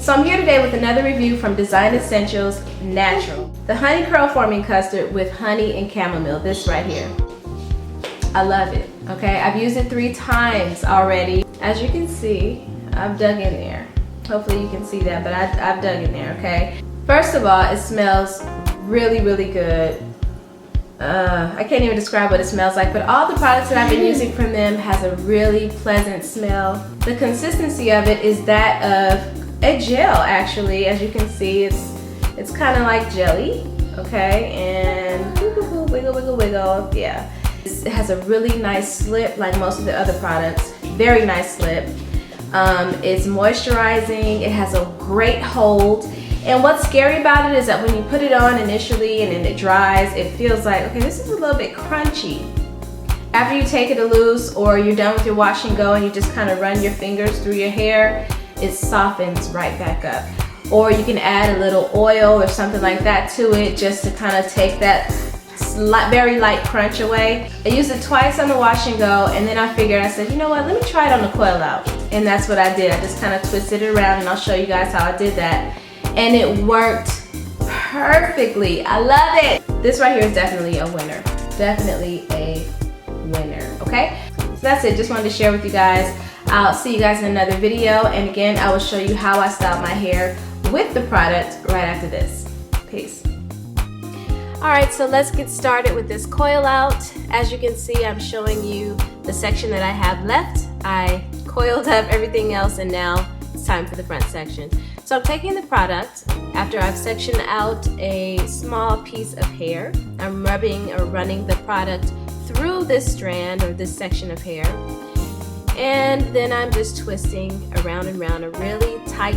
So I'm here today with another review from Design Essentials Natural. The honey curl forming custard with honey and chamomile, this right here. I love it, okay? I've used it 3 times already. As you can see, I've dug in there. Hopefully you can see that, but I've dug in there, okay? First of all, it smells really, really good. I can't even describe what it smells like, but all the products that I've been using from them has a really pleasant smell. The consistency of it is that of a gel, actually. As you can see, it's kind of like jelly, okay? And wiggle, wiggle, wiggle, yeah. It has a really nice slip, like most of the other products. Very nice slip. It's moisturizing. It has a great hold. And what's scary about it is that when you put it on initially and then it dries, it feels like, okay, this is a little bit crunchy. After you take it loose or you're done with your wash and go and you just kind of run your fingers through your hair, it softens right back up. Or you can add a little oil or something like that to it just to kind of take that very light crunch away. I used it twice on the wash and go, and then I figured, I said, you know what, let me try it on the coil out. And that's what I did. I just kind of twisted it around, and I'll show you guys how I did that. And it worked perfectly. I love it. This right here is definitely a winner. Definitely a winner, okay? So that's it. Just wanted to share with you guys. I'll see you guys in another video. And again, I will show you how I style my hair with the product right after this. Peace. All right, so let's get started with this coil out. As you can see, I'm showing you the section that I have left. I coiled up everything else, and now it's time for the front section. So I'm taking the product after I've sectioned out a small piece of hair. I'm rubbing or running the product through this strand or this section of hair. And then I'm just twisting around and around, a really tight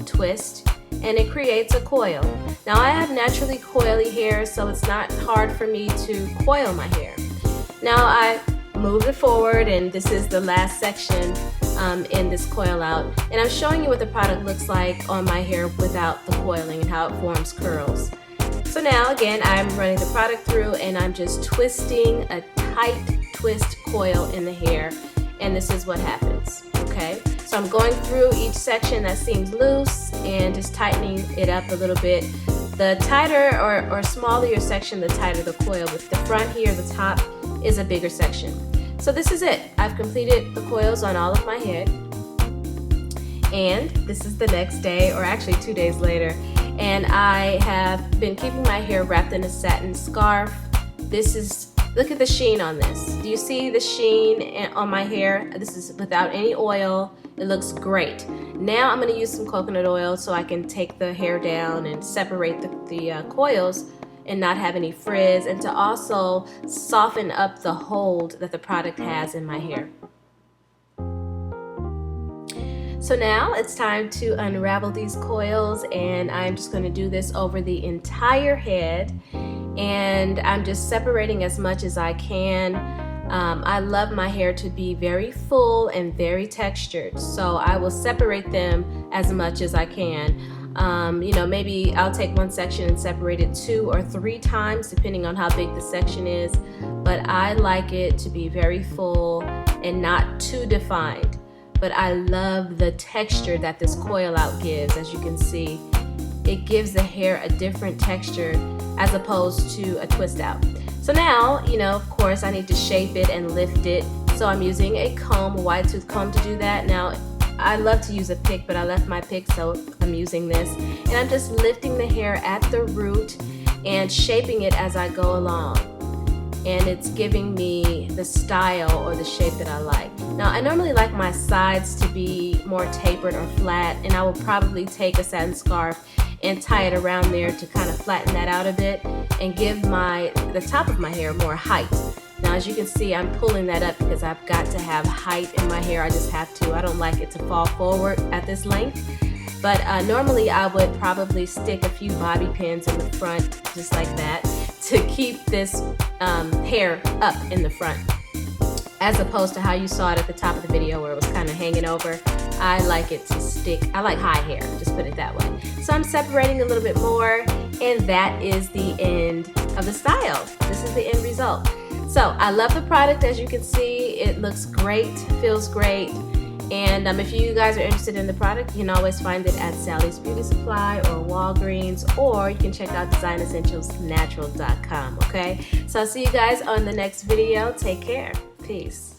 twist, and it creates a coil. Now I have naturally coily hair, so it's not hard for me to coil my hair. Now I move it forward, and this is the last section in this coil out, and I'm showing you what the product looks like on my hair without the coiling and how it forms curls. So now again, I'm running the product through, and I'm just twisting a tight twist coil in the hair, and this is what happens, okay? So I'm going through each section that seems loose and just tightening it up a little bit. The tighter or smaller your section, the tighter the coil. With the front here, the top is a bigger section. So this is it. I've completed the coils on all of my head. And this is the next day, or actually 2 days later. And I have been keeping my hair wrapped in a satin scarf. This is, look at the sheen on this. Do you see the sheen on my hair? This is without any oil. It looks great. Now I'm gonna use some coconut oil so I can take the hair down and separate the coils and not have any frizz, and to also soften up the hold that the product has in my hair. So now it's time to unravel these coils, and I'm just going to do this over the entire head, and I'm just separating as much as I can. I love my hair to be very full and very textured, so I will separate them as much as I can. You know, maybe I'll take one section and separate it 2 or 3 times depending on how big the section is, but I like it to be very full and not too defined. But I love the texture that this coil out gives. As you can see, it gives the hair a different texture as opposed to a twist out. So now, you know, of course I need to shape it and lift it, so I'm using a comb, a wide tooth comb, to do that. Now I love to use a pick, but I left my pick, so I'm using this. And I'm just lifting the hair at the root and shaping it as I go along. And it's giving me the style or the shape that I like. Now, I normally like my sides to be more tapered or flat, and I will probably take a satin scarf and tie it around there to kind of flatten that out a bit and give the top of my hair more height. Now, as you can see, I'm pulling that up because I've got to have height in my hair. I just have to. I don't like it to fall forward at this length. But normally I would probably stick a few bobby pins in the front, just like that, to keep this hair up in the front, as opposed to how you saw it at the top of the video where it was kind of hanging over. I like it to stick. I like high hair, just put it that way. So I'm separating a little bit more, and that is the end of the style. This is the end result. So I love the product. As you can see, it looks great, feels great, And if you guys are interested in the product, you can always find it at Sally's Beauty Supply or Walgreens, or you can check out designessentialsnatural.com, okay? So I'll see you guys on the next video. Take care. Peace.